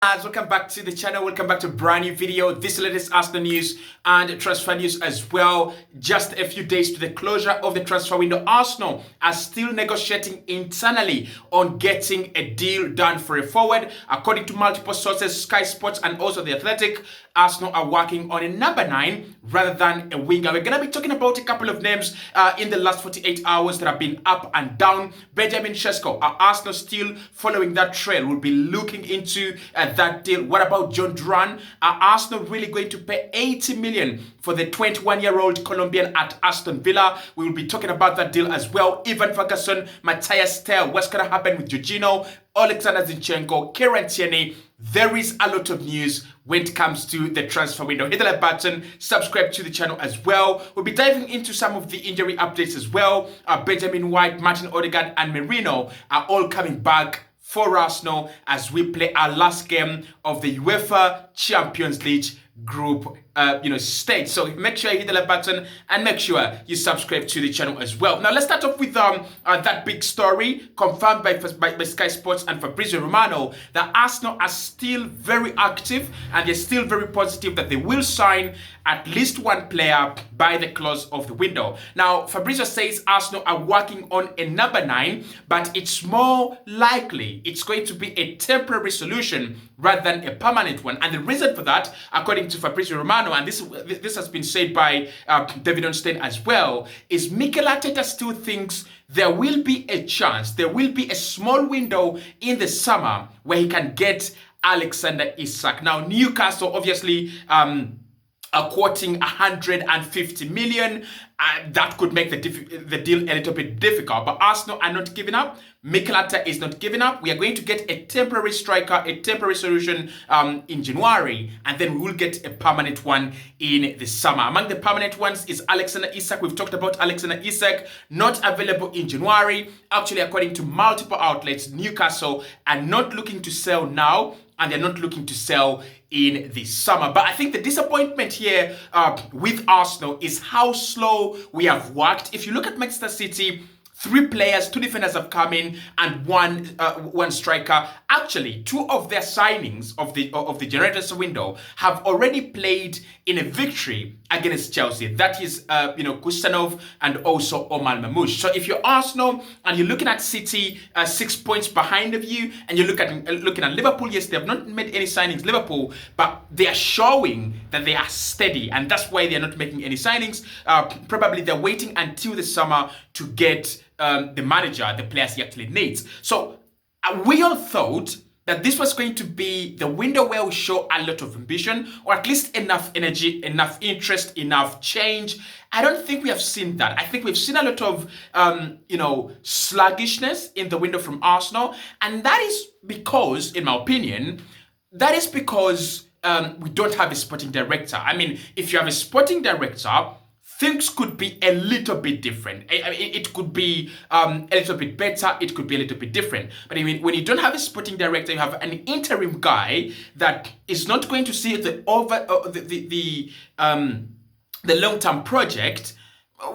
Guys, welcome back to the channel. Welcome back to a brand new video. This is the latest Arsenal news and transfer news as well. Just a few days to the closure of the transfer window, Arsenal are still negotiating internally on getting a deal done for a forward. According to multiple sources, Sky Sports and also The Athletic, Arsenal are working on a number 9 rather than a winger. We're going to be talking about a couple of names in the last 48 hours that have been up and down. Benjamin Sesko, are Arsenal still following that trail? We'll be looking into that deal. What about Jhon Duran? Are Arsenal really going to pay 80 million for the 21-year-old Colombian at Aston Villa? We will be talking about that deal as well. Ivan Ferguson, Matthias Tel, what's going to happen with Jorginho, Alexander Zinchenko, Kieran Tierney? There is a lot of news when it comes to the transfer window. Hit the like button, subscribe to the channel as well. We'll be diving into some of the injury updates as well. Benjamin White, Martin Odegaard and Merino are all coming back for Arsenal as we play our last game of the UEFA Champions League group stage. So make sure you hit the like button and make sure you subscribe to the channel as well. Now let's start off with that big story confirmed by Sky Sports and Fabrizio Romano that Arsenal are still very active and they're still very positive that they will sign at least one player by the close of the window. Now Fabrizio says Arsenal are working on a number 9, but it's more likely it's going to be a temporary solution rather than a permanent one. And the reason for that, according to Fabrizio Romano, and this has been said by David Ornstein as well, is Mikel Arteta still thinks there will be a chance, there will be a small window in the summer where he can get Alexander Isak. Now Newcastle obviously are quoting 150 million. That could make the deal a little bit difficult, but Arsenal are not giving up. Mikel Arteta is not giving up. We are going to get a temporary striker, a temporary solution in January, and then we will get a permanent one in the summer. Among the permanent ones is Alexander Isak. We've talked about Alexander Isak, not available in January. Actually, according to multiple outlets, Newcastle are not looking to sell now, and they're not looking to sell in the summer. But I think the disappointment here with Arsenal is how slow we have worked. If you look at Manchester City, 3 players, 2 defenders have come in, and one striker. Actually, 2 of their signings of the January window have already played in a victory against Chelsea. That is, Kusanov and also Omar Mamouche. So if you're Arsenal and you're looking at City 6 points behind of you, and you're looking at Liverpool, yes, they have not made any signings, Liverpool, but they are showing that they are steady, and that's why they're not making any signings. Probably they're waiting until the summer to get the manager, the players he actually needs. So we all thought that this was going to be the window where we show a lot of ambition, or at least enough energy, enough interest, enough change. I don't think we have seen that. I think we've seen a lot of, sluggishness in the window from Arsenal. And that is because, in my opinion, that is because we don't have a sporting director. I mean, if you have a sporting director, things could be a little bit different. It could be a little bit better. It could be a little bit different. But I mean, when you don't have a sporting director, you have an interim guy that is not going to see the long-term project.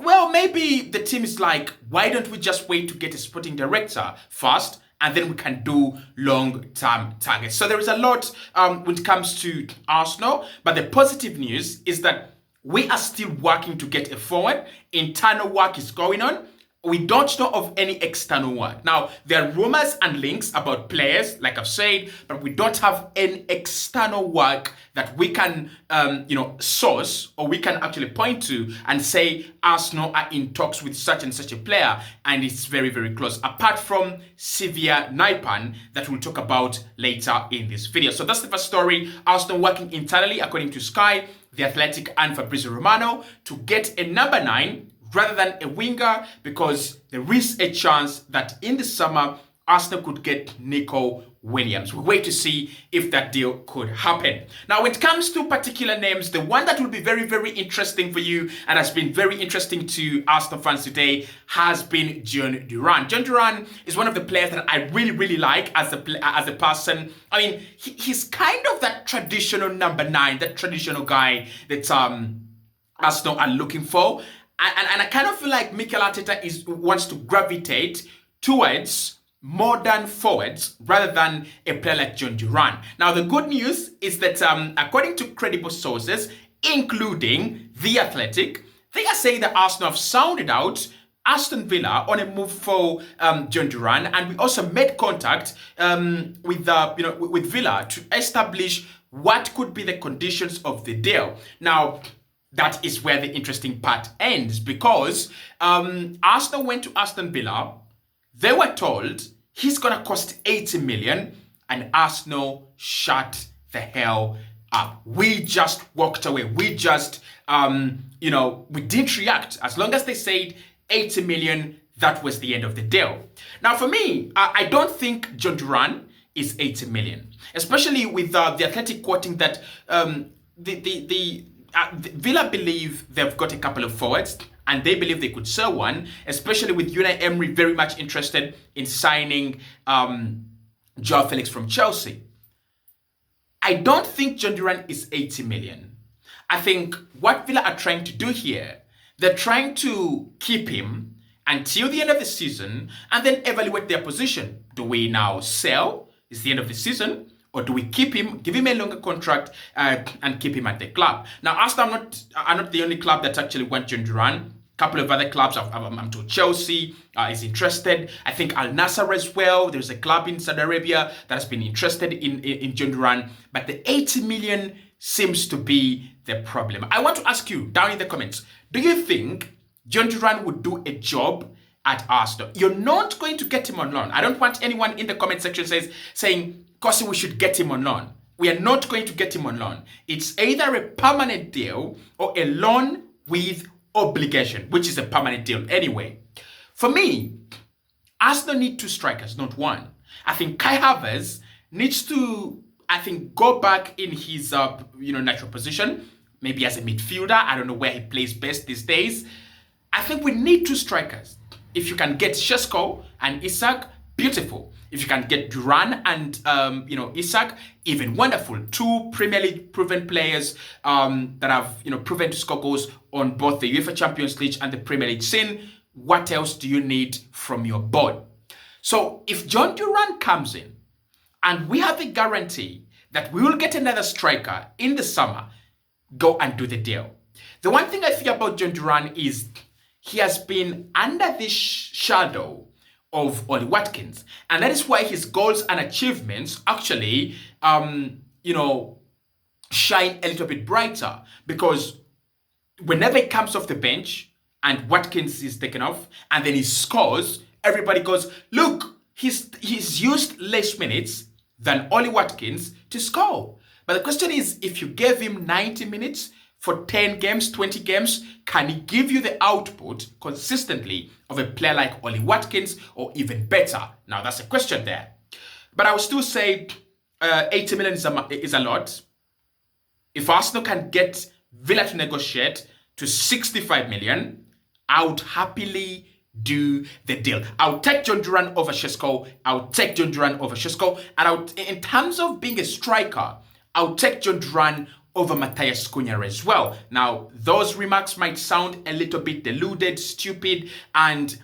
Well, maybe the team is like, why don't we just wait to get a sporting director first, and then we can do long-term targets. So there is a lot when it comes to Arsenal. But the positive news is that we are still working to get a forward. Internal work is going on. We don't know of any external work. Now, there are rumors and links about players, like I've said, but we don't have any external work that we can, source, or we can actually point to and say Arsenal are in talks with such and such a player, and it's very, very close. Apart from Sevilla Naipan, that we'll talk about later in this video. So that's the first story. Arsenal working internally, according to Sky, The Athletic and Fabrizio Romano, to get a number 9 rather than a winger, because there is a chance that in the summer Arsenal could get Nico Williams. We wait to see if that deal could happen. Now, when it comes to particular names, the one that will be very, very interesting for you and has been very interesting to Arsenal fans today has been Jhon Duran. Jhon Duran is one of the players that I really, really like as a person. I mean, he's kind of that traditional number 9, that traditional guy that Arsenal are looking for. And I kind of feel like Mikel Arteta wants to gravitate towards modern forwards rather than a player like Jhon Duran. Now, the good news is that according to credible sources, including The Athletic, they are saying that Arsenal have sounded out Aston Villa on a move for Jhon Duran, and we also made contact with Villa to establish what could be the conditions of the deal. Now, that is where the interesting part ends, because Arsenal went to Aston Villa. They were told he's going to cost 80 million, and Arsenal shut the hell up. We just walked away. We just, we didn't react. As long as they said 80 million, that was the end of the deal. Now, for me, I don't think Jhon Duran is 80 million, especially with the Athletic quoting that Villa believe they've got a couple of forwards, and they believe they could sell one, especially with Unai Emery very much interested in signing Joao Felix from Chelsea. I don't think Jhon Duran is 80 million. I think what Villa are trying to do here, they're trying to keep him until the end of the season and then evaluate their position. Do we now sell? It's the end of the season. Or do we keep him, give him a longer contract and keep him at the club? Now, Arsenal are not the only club that actually want Jhon Duran. A couple of other clubs, I'm told Chelsea is interested. I think Al Nassr as well. There's a club in Saudi Arabia that has been interested in Jhon Duran. But the 80 million seems to be the problem. I want to ask you down in the comments, do you think Jhon Duran would do a job at Arsenal? You're not going to get him on loan. I don't want anyone in the comment section saying, Cossy, we should get him on loan. We are not going to get him on loan. It's either a permanent deal or a loan with obligation, which is a permanent deal anyway. For me, Arsenal need 2 strikers, not 1. I think Kai Havertz needs to, go back in his natural position, maybe as a midfielder. I don't know where he plays best these days. I think we need 2 strikers. If you can get Sesko and Isak, beautiful. If you can get Duran and Isak, even wonderful. 2 Premier League proven players that have proven to score goals on both the UEFA Champions League and the Premier League scene. What else do you need from your board? So if Jhon Duran comes in and we have a guarantee that we will get another striker in the summer, go and do the deal. The one thing I feel about Jhon Duran is he has been under this shadow of Oli Watkins, and that is why his goals and achievements actually, shine a little bit brighter, because whenever he comes off the bench and Watkins is taken off and then he scores, everybody goes, look, he's used less minutes than Oli Watkins to score. But the question is, if you gave him 90 minutes for 10 games, 20 games, can he give you the output consistently of a player like Oli Watkins, or even better? Now, that's a question there. But I would still say 80 million is a lot. If Arsenal can get Villa to negotiate to 65 million, I would happily do the deal. I'll take Jhon Duran over Sesko. And in terms of being a striker, I'll take Jhon Duran over Matthias Cunha as well. Now, those remarks might sound a little bit deluded, stupid, and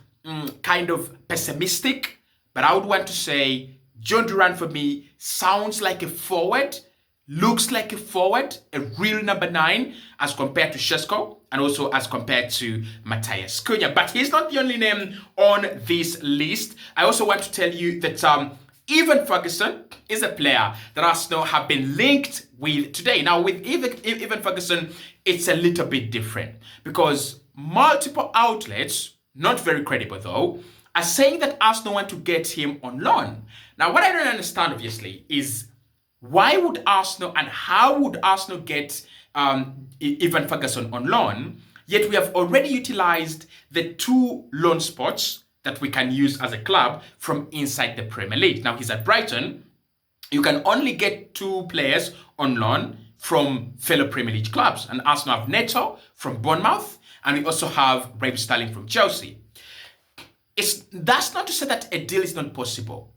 kind of pessimistic, but I would want to say Jhon Duran for me sounds like a forward, looks like a forward, a real number 9 as compared to Sesko and also as compared to Matthias Cunha. But he's not the only name on this list. I also want to tell you that Evan Ferguson is a player that Arsenal have been linked with today. Now, with Evan Ferguson, it's a little bit different because multiple outlets, not very credible though, are saying that Arsenal want to get him on loan. Now, what I don't understand, obviously, is why would Arsenal and how would Arsenal get Evan Ferguson on loan, yet we have already utilized the 2 loan spots that we can use as a club from inside the Premier League. Now, he's at Brighton. You can only get 2 players on loan from fellow Premier League clubs. And Arsenal have Neto from Bournemouth, and we also have Raheem Sterling from Chelsea. That's not to say that a deal is not possible.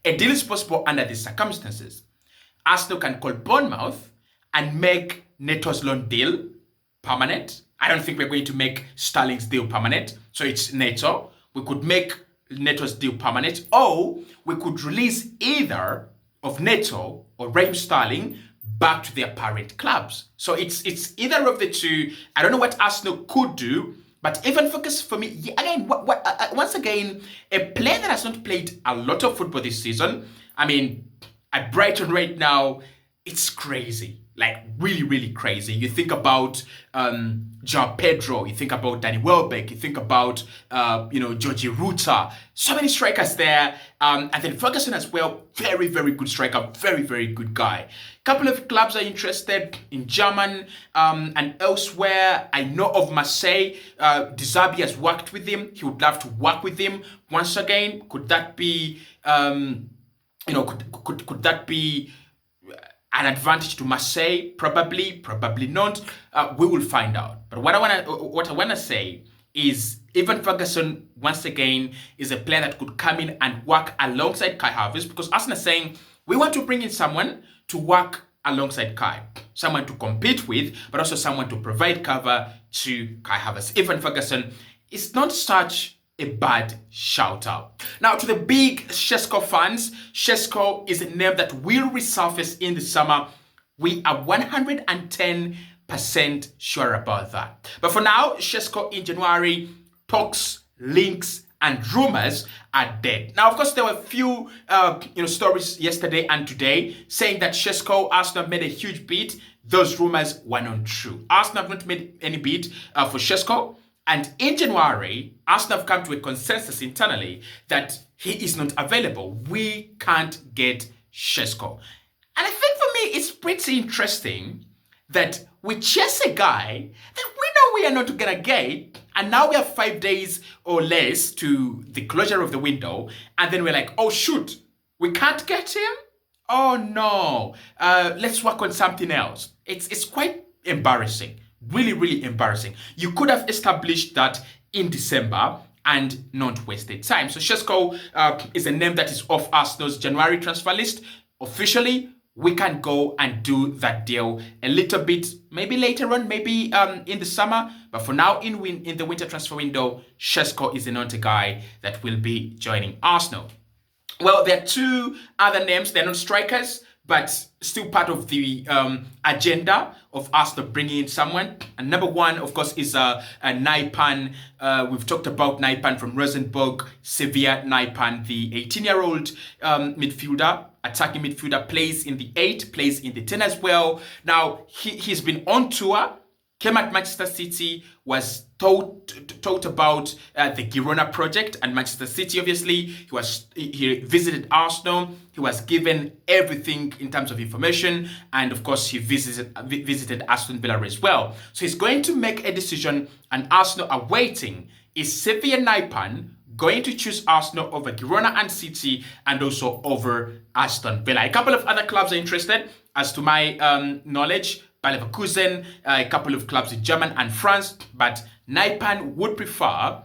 A deal is possible under these circumstances. Arsenal can call Bournemouth and make Neto's loan deal permanent. I don't think we're going to make Sterling's deal permanent, so it's Neto. We could make Neto's deal permanent, or we could release either of Neto or Raheem Sterling back to their parent clubs. So it's either of the two. I don't know what Arsenal could do, but even focus for me again. Once again, a player that has not played a lot of football this season. I mean, at Brighton right now, it's crazy. Like really, really crazy. You think about João Pedro, you think about Danny Welbeck, you think about Georgie Ruta. So many strikers there. And then Ferguson as well, very, very good striker, very, very good guy. Couple of clubs are interested in German and elsewhere. I know of Marseille. De Zerbi has worked with him. He would love to work with him once again. Could that be could that be an advantage to Marseille? Probably not. We will find out. But what I wanna say is, even Ferguson once again is a player that could come in and work alongside Kai Havertz, because Arsenal is saying we want to bring in someone to work alongside Kai, someone to compete with, but also someone to provide cover to Kai Havertz. Even Ferguson is not such a bad shout out. Now, to the big Sesko fans, Sesko is a name that will resurface in the summer. We are 110% sure about that. But for now, Sesko in January, talks, links, and rumors are dead. Now, of course, there were a few stories yesterday and today saying that Sesko, Arsenal made a huge bid. Those rumors were not true. Arsenal have not made any bid for Sesko. And in January, Arsenal have come to a consensus internally that he is not available. We can't get Sesko. And I think for me, it's pretty interesting that we chase a guy that we know we are not going to get. And now we have 5 days or less to the closure of the window. And then we're like, oh, shoot, we can't get him? Oh, no. Let's work on something else. It's quite embarrassing. Really, really embarrassing. You could have established that in December and not wasted time. So Sesko is a name that is off Arsenal's January transfer list. Officially, we can go and do that deal a little bit, maybe later on, maybe in the summer. But for now, in the winter transfer window, Sesko is another guy that will be joining Arsenal. Well, there are two other names. They're not strikers, but still part of the agenda of Arsenal bringing in someone. And number one, of course, is Naipan. We've talked about Naipan from Rosenborg, Sevilla. Naipan, the 18-year-old midfielder, attacking midfielder, plays in the 8, plays in the 10 as well. Now, he's been on tour, came at Manchester City, was taught about the Girona project, and Manchester City, obviously, he visited Arsenal. He was given everything in terms of information, and of course, he visited Aston Villa as well. So he's going to make a decision, and Arsenal are waiting. Is Sevilla Naipan going to choose Arsenal over Girona and City, and also over Aston Villa? A couple of other clubs are interested, as to my knowledge. Bayer Leverkusen, a couple of clubs in Germany and France, but Naipan would prefer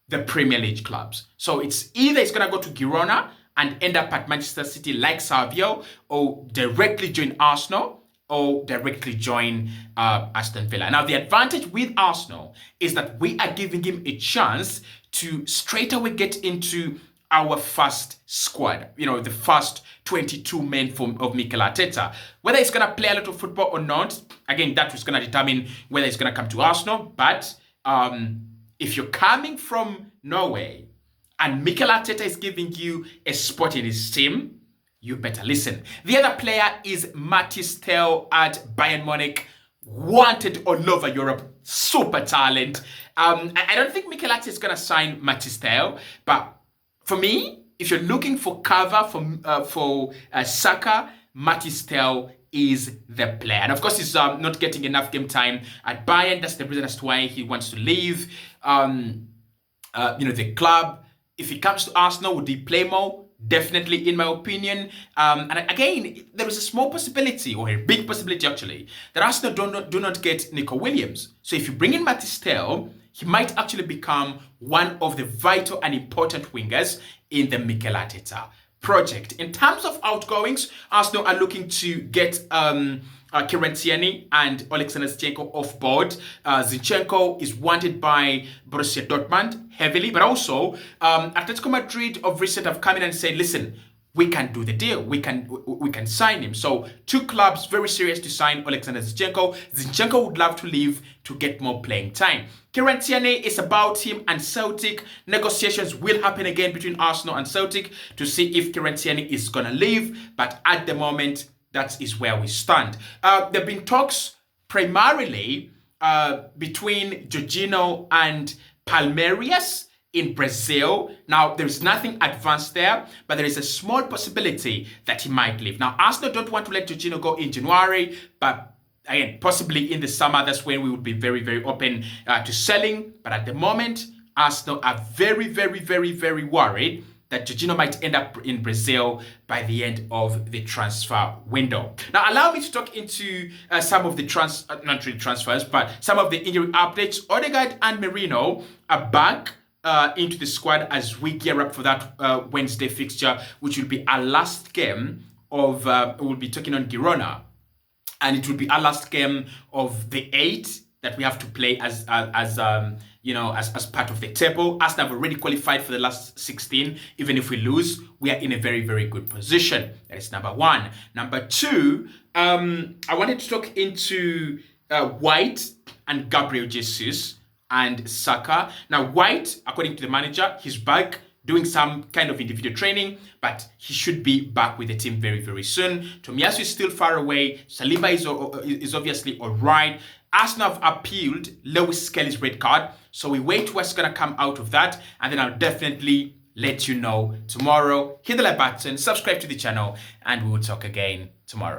the Premier League clubs. So it's either it's going to go to Girona and end up at Manchester City like Savio, or directly join Arsenal, or directly join Aston Villa. Now, the advantage with Arsenal is that we are giving him a chance to straight away get into our first squad, the first 22 men of Mikel Arteta. Whether he's going to play a lot of football or not, again, that was going to determine whether he's going to come to Arsenal. But if you're coming from Norway and Mikel Arteta is giving you a spot in his team, you better listen. The other player is Mathys Tel at Bayern Munich, wanted all over Europe, super talent. I don't think Mikel Arteta is going to sign Mathys Tel, but for me, if you're looking for cover for Saka, Mathys Tel is the player. And of course, he's not getting enough game time at Bayern. That's the reason as to why he wants to leave the club. If he comes to Arsenal, would he play more? Definitely, in my opinion. And again, there is a small possibility, or a big possibility actually, that Arsenal do not get Nico Williams. So if you bring in Mathys Tel, he might actually become one of the vital and important wingers in the Mikel Arteta project. In terms of outgoings, Arsenal are looking to get Kieran Tierney and Alexander Zinchenko off board. Zinchenko is wanted by Borussia Dortmund heavily, but also Atletico Madrid of recent have come in and said, listen, we can do the deal. We can sign him. So two clubs very serious to sign Alexander Zinchenko. Zinchenko would love to leave to get more playing time. Kieran Tierney is about him and Celtic. Negotiations will happen again between Arsenal and Celtic to see if Kieran Tierney is going to leave. But at the moment, that is where we stand. There have been talks primarily between Jorginho and Palmeiras in Brazil. Now, there is nothing advanced there, but there is a small possibility that he might leave. Now, Arsenal don't want to let Jorginho go in January, but again, possibly in the summer, that's when we would be very, very open to selling. But at the moment, Arsenal are very, very, very, very worried that Jorginho might end up in Brazil by the end of the transfer window. Now, allow me to talk into some of the not really transfers, but some of the injury updates. Odegaard and Merino are back into the squad as we gear up for that Wednesday fixture, which will be our last game of, we'll be taking on Girona. And it will be our last game of the 8 that we have to play as part of the table. Arsenal have already qualified for the last 16. Even if we lose, we are in a very, very good position. That is number one. Number two, I wanted to talk into White and Gabriel Jesus and Saka. Now, White, according to the manager, he's back doing some kind of individual training, but he should be back with the team very, very soon. Tomiyasu is still far away. Saliba is obviously all right. Arsenal have appealed Lewis Skelly's red card, so we wait what's going to come out of that, and then I'll definitely let you know tomorrow. Hit the like button, subscribe to the channel, and we will talk again tomorrow.